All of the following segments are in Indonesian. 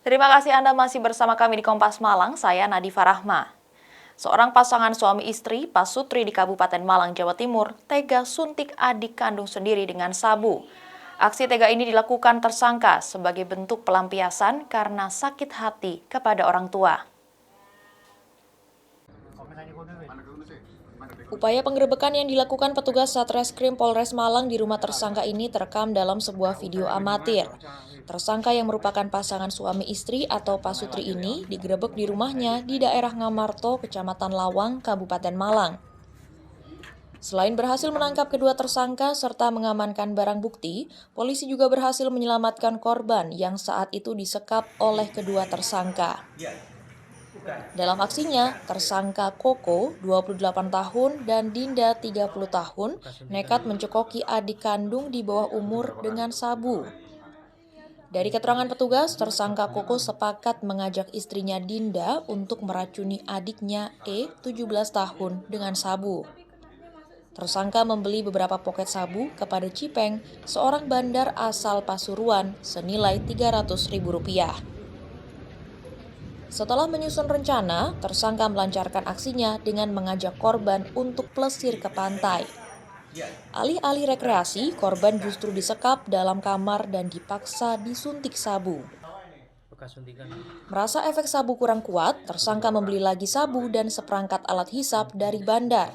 Terima kasih Anda masih bersama kami di Kompas Malang, saya Nadifa Rahma. Seorang pasangan suami istri, Pak Sutri di Kabupaten Malang, Jawa Timur, tega suntik adik kandung sendiri dengan sabu. Aksi tega ini dilakukan tersangka sebagai bentuk pelampiasan karena sakit hati kepada orang tua. Upaya penggerebekan yang dilakukan petugas Satreskrim Polres Malang di rumah tersangka ini terekam dalam sebuah video amatir. Tersangka yang merupakan pasangan suami istri atau Pak Sutri ini digerebek di rumahnya di daerah Ngamarto, Kecamatan Lawang, Kabupaten Malang. Selain berhasil menangkap kedua tersangka serta mengamankan barang bukti, polisi juga berhasil menyelamatkan korban yang saat itu disekap oleh kedua tersangka. Dalam aksinya, tersangka Koko, 28 tahun, dan Dinda, 30 tahun, nekat mencekoki adik kandung di bawah umur dengan sabu. Dari keterangan petugas, tersangka Koko sepakat mengajak istrinya Dinda untuk meracuni adiknya E, 17 tahun, dengan sabu. Tersangka membeli beberapa poket sabu kepada Cipeng, seorang bandar asal Pasuruan, senilai Rp300.000. Setelah menyusun rencana, tersangka melancarkan aksinya dengan mengajak korban untuk plesir ke pantai. Alih-alih rekreasi, korban justru disekap dalam kamar dan dipaksa disuntik sabu. Merasa efek sabu kurang kuat, tersangka membeli lagi sabu dan seperangkat alat hisap dari bandar.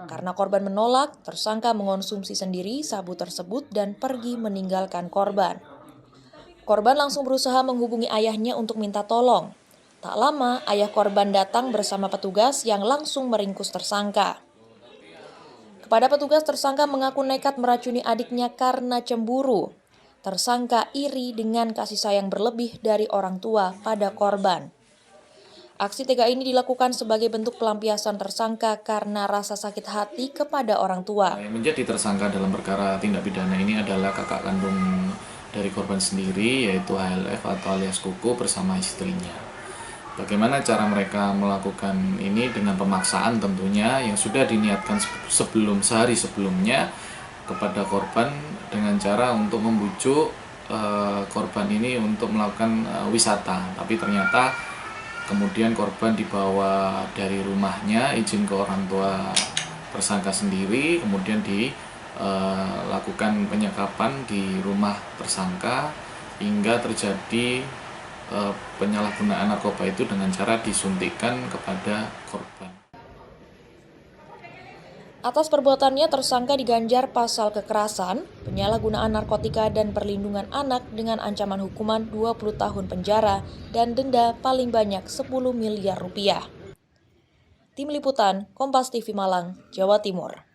Karena korban menolak, tersangka mengonsumsi sendiri sabu tersebut dan pergi meninggalkan korban. Korban langsung berusaha menghubungi ayahnya untuk minta tolong. Tak lama, ayah korban datang bersama petugas yang langsung meringkus tersangka. Kepada petugas, tersangka mengaku nekat meracuni adiknya karena cemburu. Tersangka iri dengan kasih sayang berlebih dari orang tua pada korban. Aksi tega ini dilakukan sebagai bentuk pelampiasan tersangka karena rasa sakit hati kepada orang tua. Menjadi tersangka dalam perkara tindak pidana ini adalah kakak kandung dari korban sendiri, yaitu HLF atau alias Koko bersama istrinya. Bagaimana cara mereka melakukan ini dengan pemaksaan tentunya yang sudah diniatkan sehari sebelumnya kepada korban dengan cara untuk membujuk korban ini untuk melakukan wisata. Tapi ternyata kemudian korban dibawa dari rumahnya, izin ke orang tua tersangka sendiri, kemudian dilakukan penyekapan di rumah tersangka hingga terjadi penyalahgunaan narkoba itu dengan cara disuntikkan kepada korban. Atas perbuatannya, tersangka diganjar pasal kekerasan, penyalahgunaan narkotika dan perlindungan anak dengan ancaman hukuman 20 tahun penjara dan denda paling banyak 10 miliar rupiah. Tim Liputan, Kompas TV Malang, Jawa Timur.